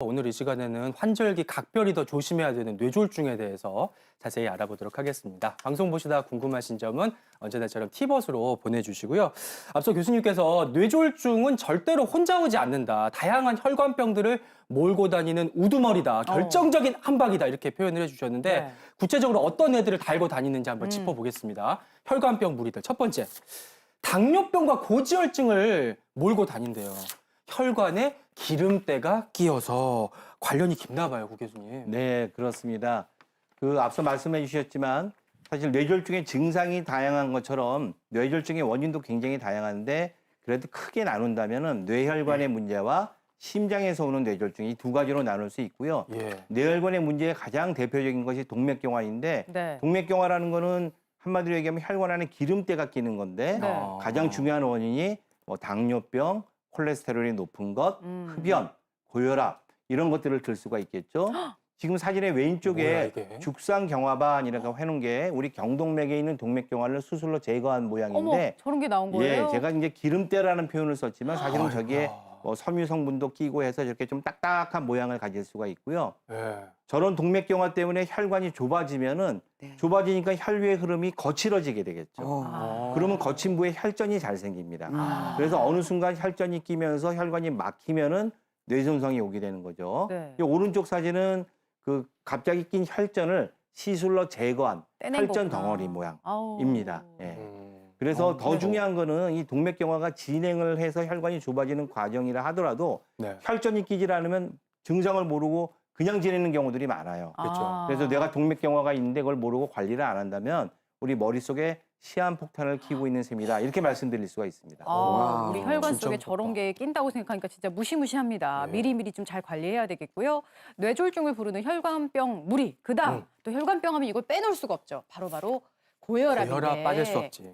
오늘 이 시간에는 환절기 각별히 더 조심해야 되는 뇌졸중에 대해서 자세히 알아보도록 하겠습니다. 방송 보시다 궁금하신 점은 언제나처럼 티벗으로 보내주시고요. 앞서 교수님께서 뇌졸중은 절대로 혼자 오지 않는다. 다양한 혈관병들을 몰고 다니는 우두머리다. 결정적인 한방이다. 이렇게 표현을 해주셨는데 네. 구체적으로 어떤 애들을 달고 다니는지 한번 짚어보겠습니다. 혈관병 무리들. 첫 번째, 당뇨병과 고지혈증을 몰고 다닌대요. 혈관에 기름때가 끼어서 관련이 깊나 봐요, 구 교수님. 네, 그렇습니다. 앞서 말씀해 주셨지만 사실 뇌졸중의 증상이 다양한 것처럼 뇌졸중의 원인도 굉장히 다양한데 그래도 크게 나눈다면은 뇌혈관의 문제와 심장에서 오는 뇌졸중이 두 가지로 나눌 수 있고요. 예. 뇌혈관의 문제의 가장 대표적인 것이 동맥경화인데 네. 동맥경화라는 거는 한마디로 얘기하면 혈관 안에 기름때가 끼는 건데 네. 가장 중요한 원인이 뭐 당뇨병, 콜레스테롤이 높은 것, 흡연, 고혈압 이런 것들을 들 수가 있겠죠. 지금 사진의 뭐야, 왼쪽에 이게? 죽상경화반이라고 해놓은 게 우리 경동맥에 있는 동맥경화를 수술로 제거한 어머, 모양인데 저런 게 나온 거예요? 예, 제가 이제 기름때라는 표현을 썼지만 사실은 아이고야. 저기에 뭐 섬유 성분도 끼고 해서 이렇게 좀 딱딱한 모양을 가질 수가 있고요. 예. 저런 동맥경화 때문에 혈관이 좁아지면은 좁아지니까 혈류의 흐름이 거칠어지게 되겠죠. 아. 그러면 거친 부에 혈전이 잘 생깁니다. 아. 그래서 어느 순간 혈전이 끼면서 혈관이 막히면은 뇌손상이 오게 되는 거죠. 네. 이 오른쪽 사진은 갑자기 낀 혈전을 시술로 제거한 떼낸 혈전 거구나. 덩어리 모양입니다. 아우. 예. 그래서 더 네. 중요한 거는 이 동맥경화가 진행을 해서 혈관이 좁아지는 과정이라 하더라도 네. 혈전이 끼질 않으면 증상을 모르고 그냥 지내는 경우들이 많아요. 그렇죠. 그래서 내가 동맥경화가 있는데 그걸 모르고 관리를 안 한다면 우리 머릿속에 시한폭탄을 키우고 있는 셈이다. 이렇게 말씀드릴 수가 있습니다. 아, 우리 혈관 진짜 속에 무섭다. 저런 게 낀다고 생각하니까 진짜 무시무시합니다. 네. 미리미리 좀 잘 관리해야 되겠고요. 뇌졸중을 부르는 혈관병 무리, 그다음 또 혈관병 하면 이걸 빼놓을 수가 없죠. 바로 고혈압인데. 고혈압 빠질 수 없지.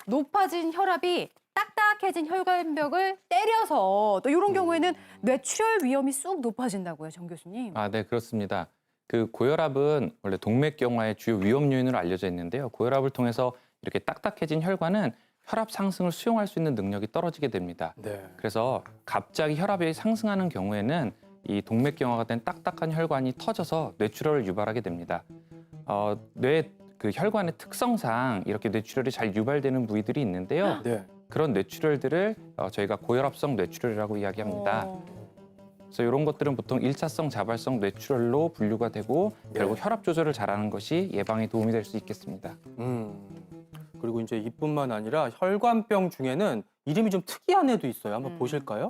높아진 혈압이 딱딱해진 혈관벽을 때려서 또 이런 경우에는 뇌출혈 위험이 쑥 높아진다고요, 정 교수님. 아, 네, 그렇습니다. 고혈압은 원래 동맥경화의 주요 위험 요인으로 알려져 있는데요. 고혈압을 통해서 이렇게 딱딱해진 혈관은 혈압 상승을 수용할 수 있는 능력이 떨어지게 됩니다. 네. 그래서 갑자기 혈압이 상승하는 경우에는 이 동맥경화가 된 딱딱한 혈관이 터져서 뇌출혈을 유발하게 됩니다. 혈관의 특성상 이렇게 뇌출혈이 잘 유발되는 부위들이 있는데요. 네. 그런 뇌출혈들을 저희가 고혈압성 뇌출혈이라고 이야기합니다. 그래서 이런 것들은 보통 1차성 자발성 뇌출혈로 분류가 되고 결국 혈압 조절을 잘하는 것이 예방에 도움이 될 수 있겠습니다. 그리고 이제 이뿐만 아니라 혈관병 중에는 이름이 좀 특이한 애도 있어요. 한번 보실까요?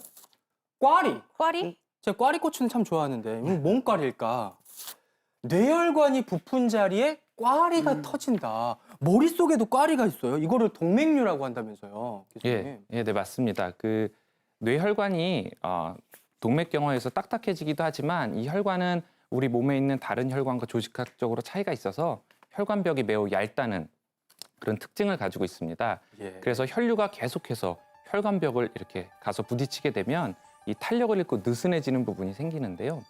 꽈리. 꽈리? 제가 꽈리고추는 참 좋아하는데 이건 뭔 꽈리일까? 뇌혈관이 부푼 자리에 꽈리가 터진다. 머릿속에도 꽈리가 있어요. 이거를 동맥류라고 한다면서요, 교수님. 네, 맞습니다. 뇌혈관이 동맥경화에서 딱딱해지기도 하지만 이 혈관은 우리 몸에 있는 다른 혈관과 조직학적으로 차이가 있어서 혈관벽이 매우 얇다는 그런 특징을 가지고 있습니다. 예. 그래서 혈류가 계속해서 혈관벽을 이렇게 가서 부딪히게 되면 이 탄력을 잃고 느슨해지는 부분이 생기는데요.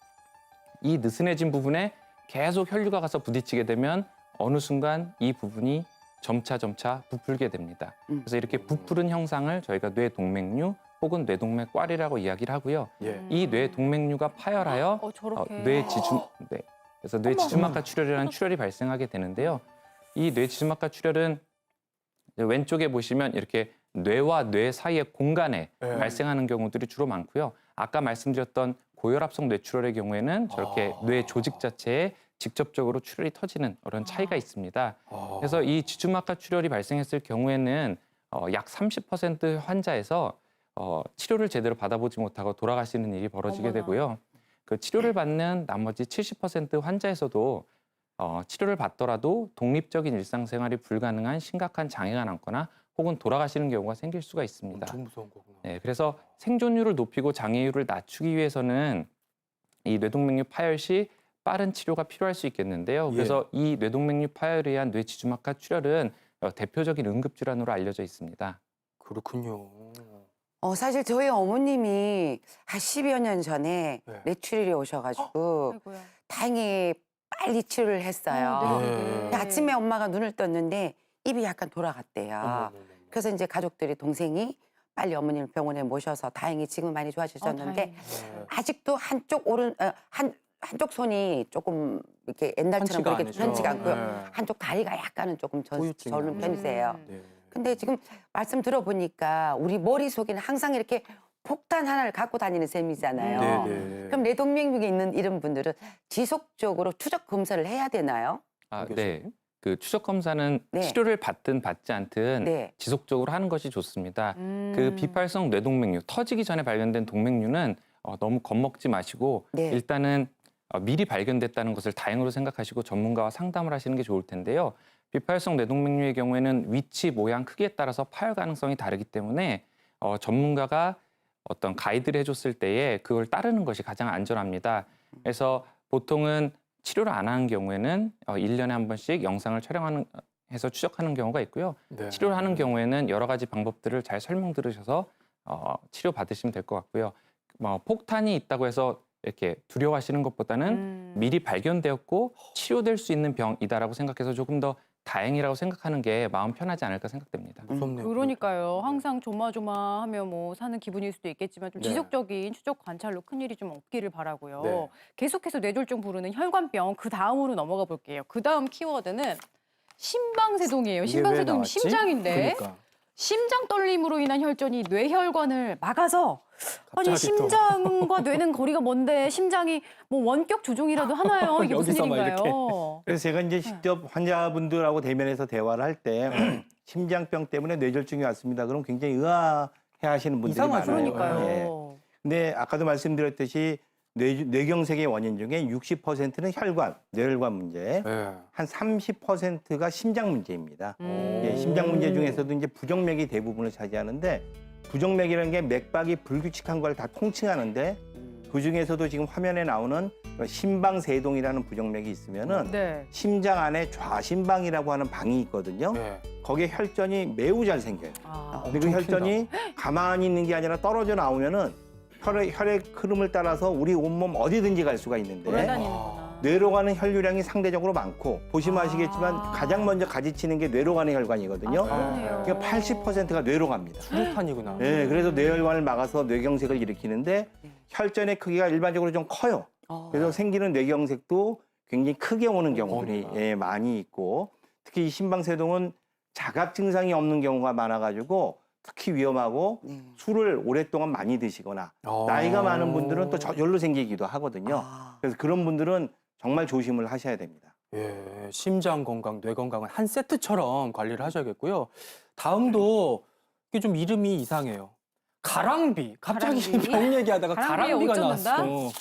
이 느슨해진 부분에 계속 혈류가 가서 부딪히게 되면 어느 순간 이 부분이 점차 부풀게 됩니다. 그래서 이렇게 부푸른 형상을 저희가 뇌동맥류 혹은 뇌동맥꽈리라고 이야기를 하고요. 예. 이 뇌동맥류가 파열하여 저렇게. 그래서 뇌지주막하 출혈이라는 출혈이 발생하게 되는데요. 이 뇌지주막하 출혈은 왼쪽에 보시면 이렇게 뇌와 뇌 사이의 공간에 네. 발생하는 경우들이 주로 많고요. 아까 말씀드렸던 고혈압성 뇌출혈의 경우에는 저렇게 뇌 조직 자체에 직접적으로 출혈이 터지는 그런 차이가 있습니다. 그래서 이 지주막하 출혈이 발생했을 경우에는 약 30% 환자에서 치료를 제대로 받아보지 못하고 돌아가시는 일이 벌어지게 어머나. 되고요. 그 치료를 받는 나머지 70% 환자에서도 치료를 받더라도 독립적인 일상생활이 불가능한 심각한 장애가 남거나 혹은 돌아가시는 경우가 생길 수가 있습니다. 엄청 무서운 거구나. 네, 그래서 생존율을 높이고 장애율을 낮추기 위해서는 이 뇌동맥류 파열 시 빠른 치료가 필요할 수 있겠는데요. 그래서 이 뇌동맥류 파열에 의한 뇌지주막하 출혈은 대표적인 응급질환으로 알려져 있습니다. 그렇군요. 사실 저희 어머님이 한 10여 년 전에 네. 뇌출혈이 오셔가지고 아이고야. 다행히 빨리 치료를 했어요. 네. 근데 아침에 엄마가 눈을 떴는데 입이 약간 돌아갔대요. 어머머머. 그래서 이제 가족들이 동생이 빨리 어머님을 병원에 모셔서 다행히 지금 많이 좋아지셨는데 다행이네요. 아직도 한쪽 손이 조금 이렇게 옛날처럼 편치가 그렇게 않으죠. 편치가 않고요. 네. 한쪽 다리가 약간은 조금 후유증이 저는 나죠. 편이세요. 네. 근데 지금 말씀 들어보니까 우리 머릿속에는 항상 이렇게 폭탄 하나를 갖고 다니는 셈이잖아요. 네, 네. 그럼 뇌동맥류에 있는 이런 분들은 지속적으로 추적 검사를 해야 되나요? 아, 교수님. 네. 그 추적 검사는 네. 치료를 받든 받지 않든 네. 지속적으로 하는 것이 좋습니다. 그 비팔성 뇌동맥류, 터지기 전에 발견된 동맥류는 너무 겁먹지 마시고 네. 일단은 미리 발견됐다는 것을 다행으로 생각하시고 전문가와 상담을 하시는 게 좋을 텐데요. 비팔성 뇌동맥류의 경우에는 위치, 모양, 크기에 따라서 파열 가능성이 다르기 때문에 전문가가 어떤 가이드를 해줬을 때에 그걸 따르는 것이 가장 안전합니다. 그래서 보통은 치료를 안 하는 경우에는 1년에 한 번씩 영상을 촬영해서 추적하는 경우가 있고요. 네. 치료를 하는 경우에는 여러 가지 방법들을 잘 설명 들으셔서 치료 받으시면 될 것 같고요. 폭탄이 있다고 해서 이렇게 두려워하시는 것보다는 미리 발견되었고 치료될 수 있는 병이다라고 생각해서 조금 더 다행이라고 생각하는 게 마음 편하지 않을까 생각됩니다. 무섭네요. 그러니까요. 항상 조마조마하며 뭐 사는 기분일 수도 있겠지만 좀 네. 지속적인 추적 관찰로 큰일이 좀 없기를 바라고요. 네. 계속해서 뇌졸중 부르는 혈관병 그 다음으로 넘어가 볼게요. 그 다음 키워드는 심방세동이에요. 이게 왜 심방세동 나왔지? 심장인데 그러니까. 심장 떨림으로 인한 혈전이 뇌혈관을 막아서 아니 갑자기 또. 심장과 뇌는 거리가 먼데 심장이 뭐 원격 조종이라도 하나요? 이게 무슨 여기서 막 일인가요? 그래서 제가 이제 네. 직접 환자분들하고 대면해서 대화를 할 때 심장병 때문에 뇌졸중이 왔습니다. 그럼 굉장히 의아해하시는 분들이 이상하죠. 많아요. 그러니까요. 예. 근데 아까도 말씀드렸듯이 뇌경색의 원인 중에 60%는 혈관, 뇌혈관 문제, 네. 한 30%가 심장 문제입니다. 음. 예, 심장 문제 중에서도 이제 부정맥이 대부분을 차지하는데 부정맥이라는 게 맥박이 불규칙한 걸 다 통칭하는데 그 중에서도 지금 화면에 나오는 심방세동이라는 부정맥이 있으면은 네. 심장 안에 좌심방이라고 하는 방이 있거든요. 네. 거기에 혈전이 매우 잘 생겨요. 아. 근데 그 혈전이 가만히 있는 게 아니라 떨어져 나오면은 혈액 흐름을 따라서 우리 온몸 어디든지 갈 수가 있는데 돌아다니는구나. 뇌로 가는 혈류량이 상대적으로 많고 보시면 아. 아시겠지만 가장 먼저 가지치는 게 뇌로 가는 혈관이거든요. 그러네요. 그러니까 80%가 뇌로 갑니다. 수류탄이구나. 네, 그래서 뇌혈관을 막아서 뇌경색을 일으키는데 혈전의 크기가 일반적으로 좀 커요. 그래서 생기는 뇌경색도 굉장히 크게 오는 경우들이 그렇구나. 많이 있고 특히 이 심방세동은 자각 증상이 없는 경우가 많아가지고 특히 위험하고 술을 오랫동안 많이 드시거나 나이가 많은 분들은 또 저절로 생기기도 하거든요. 그래서 그런 분들은 정말 조심을 하셔야 됩니다. 예, 심장 건강, 뇌 건강은 한 세트처럼 관리를 하셔야겠고요. 다음도 이게 좀 이름이 이상해요. 가랑비. 갑자기 가랑비? 병 얘기하다가 가랑비에 가랑비가 어쩌는다? 나왔어.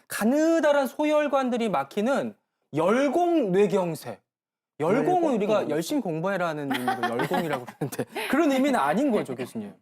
가느다란 소혈관들이 막히는 열공 뇌경색. 열공은 열공? 우리가 열심히 공부해라는 의미로 열공이라고 그러는데 그런 의미는 아닌 거죠, 교수님.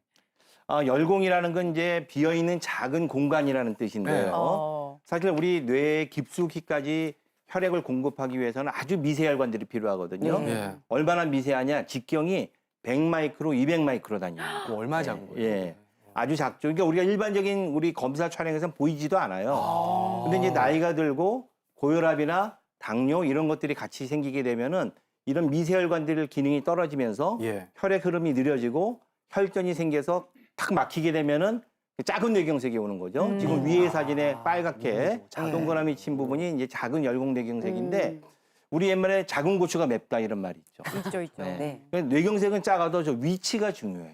열공이라는 건 이제 비어있는 작은 공간이라는 뜻인데요. 네. 사실 우리 뇌 깊숙이까지 혈액을 공급하기 위해서는 아주 미세혈관들이 필요하거든요. 네. 예. 얼마나 미세하냐? 직경이 100마이크로, 200마이크로 다닙니다. 뭐 얼마 작은 거예요? 예. 아주 작죠. 그러니까 우리가 일반적인 우리 검사 촬영에서는 보이지도 않아요. 근데 이제 나이가 들고 고혈압이나 당뇨 이런 것들이 같이 생기게 되면은 이런 미세혈관들 기능이 떨어지면서 예. 혈액 흐름이 느려지고 혈전이 생겨서 탁 막히게 되면은 작은 뇌경색이 오는 거죠. 지금 위에 사진에 빨갛게 동그라미 친 부분이 이제 작은 열공 뇌경색인데 우리 옛말에 작은 고추가 맵다 이런 말이 있죠. 있죠, 있죠. 네. 뇌경색은 작아도 저 위치가 중요해요.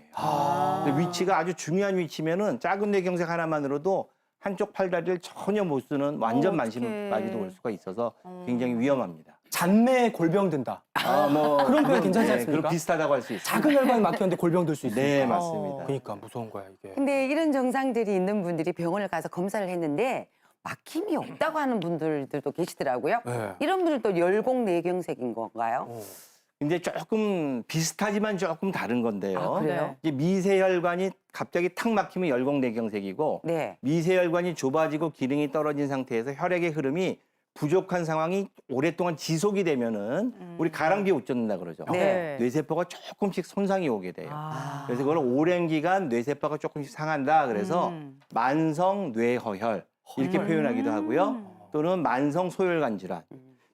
근데 위치가 아주 중요한 위치면은 작은 뇌경색 하나만으로도 한쪽 팔다리를 전혀 못 쓰는 완전 만신까지도 올 수가 있어서 굉장히 위험합니다. 잔매에 골병 든다. 그런 표현 괜찮지 않습니까? 그런 비슷하다고 할 수 있어요. 작은 혈관이 막혔는데 골병 들 수 있어요. 네, 맞습니다. 그러니까 무서운 거야 이게. 근데 이런 증상들이 있는 분들이 병원을 가서 검사를 했는데 막힘이 없다고 하는 분들도 계시더라고요. 네. 이런 분들도 열공 뇌경색인 건가요? 근데 조금 비슷하지만 조금 다른 건데요. 아, 그래요? 이제 미세혈관이 갑자기 탁 막히면 열공뇌경색이고 네. 미세혈관이 좁아지고 기능이 떨어진 상태에서 혈액의 흐름이 부족한 상황이 오랫동안 지속이 되면은 우리 가랑비에 웃젓는다 그러죠. 네. 뇌세포가 조금씩 손상이 오게 돼요. 아. 그래서 그걸 오랜 기간 뇌세포가 조금씩 상한다. 그래서 만성 뇌허혈 이렇게 표현하기도 하고요. 또는 만성 소혈관 질환.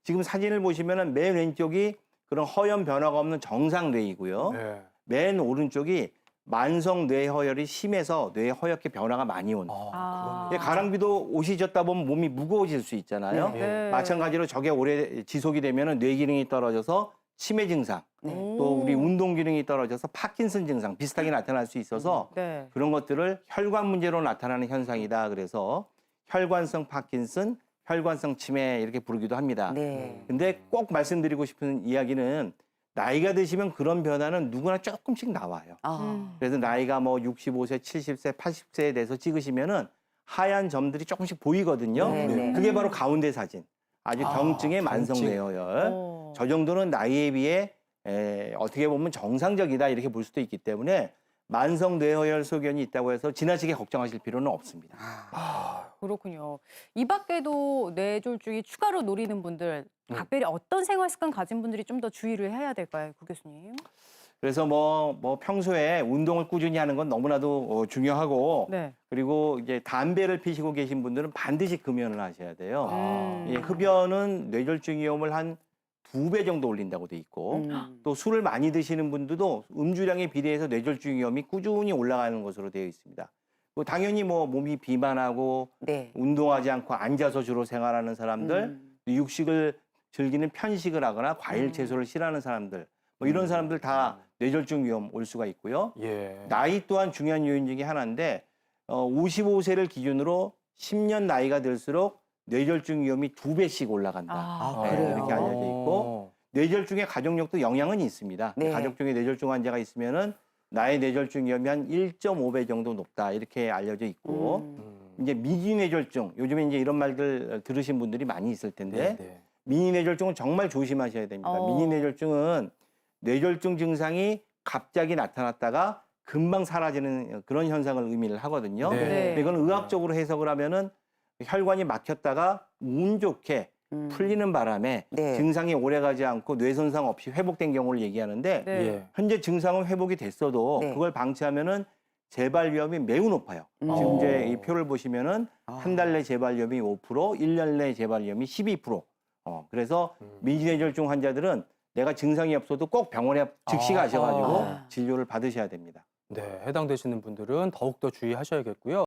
지금 사진을 보시면은 맨 왼쪽이 그런 허연 변화가 없는 정상 뇌이고요. 네. 맨 오른쪽이 만성 뇌허혈이 심해서 뇌 허옇게 변화가 많이 온다. 아. 가랑비도 옷이 젖다 보면 몸이 무거워질 수 있잖아요. 네. 마찬가지로 저게 오래 지속이 되면 뇌 기능이 떨어져서 치매 증상, 또 우리 운동 기능이 떨어져서 파킨슨 증상 비슷하게 나타날 수 있어서 네. 그런 것들을 혈관 문제로 나타나는 현상이다. 그래서 혈관성 파킨슨, 혈관성 치매 이렇게 부르기도 합니다. 네. 근데 꼭 말씀드리고 싶은 이야기는 나이가 드시면 그런 변화는 누구나 조금씩 나와요. 아. 그래서 나이가 뭐 65세, 70세, 80세에 대해서 찍으시면은 하얀 점들이 조금씩 보이거든요. 네, 네. 그게 바로 가운데 사진. 아주 경증의 만성 경증. 뇌허혈. 어. 저 정도는 나이에 비해 어떻게 보면 정상적이다 이렇게 볼 수도 있기 때문에 만성 뇌허혈 소견이 있다고 해서 지나치게 걱정하실 필요는 없습니다. 그렇군요. 이 밖에도 뇌졸중이 추가로 노리는 분들, 각별히 어떤 생활 습관 가진 분들이 좀 더 주의를 해야 될까요, 구 교수님? 그래서 뭐 평소에 운동을 꾸준히 하는 건 너무나도 중요하고 네. 그리고 이제 담배를 피시고 계신 분들은 반드시 금연을 하셔야 돼요. 음. 예, 흡연은 뇌졸중 위험을 한 2배 정도 올린다고 돼 있고 또 술을 많이 드시는 분들도 음주량에 비례해서 뇌졸중 위험이 꾸준히 올라가는 것으로 되어 있습니다. 당연히 뭐 몸이 비만하고 네. 운동하지 않고 앉아서 주로 생활하는 사람들, 육식을 즐기는 편식을 하거나 과일 채소를 싫어하는 사람들, 뭐 이런 사람들 다 뇌졸중 위험 올 수가 있고요. 예. 나이 또한 중요한 요인 중에 하나인데 55세를 기준으로 10년 나이가 들수록 뇌졸중 위험이 2배씩 올라간다. 아, 네, 그래요? 이렇게 알려져 있고 뇌졸중의 가족력도 영향은 있습니다. 네. 가족 중에 뇌졸중 환자가 있으면은 나의 뇌졸중 위험이 한 1.5배 정도 높다 이렇게 알려져 있고 이제 미니 뇌졸중 요즘에 이제 이런 말들 들으신 분들이 많이 있을 텐데 네. 미니 뇌졸중은 정말 조심하셔야 됩니다. 어. 미니 뇌졸중은 뇌졸중 증상이 갑자기 나타났다가 금방 사라지는 그런 현상을 의미를 하거든요. 네. 근데 이건 의학적으로 해석을 하면은 혈관이 막혔다가 운 좋게 풀리는 바람에 네. 증상이 오래가지 않고 뇌 손상 없이 회복된 경우를 얘기하는데 네. 예. 현재 증상은 회복이 됐어도 네. 그걸 방치하면은 재발 위험이 매우 높아요. 지금 이제 이 표를 보시면은 한 달 내 재발 위험이 5%, 1년 내 재발 위험이 12%. 그래서 미지뇌졸중 환자들은 내가 증상이 없어도 꼭 병원에 즉시 가셔가지고 진료를 받으셔야 됩니다. 네, 해당되시는 분들은 더욱더 주의하셔야겠고요.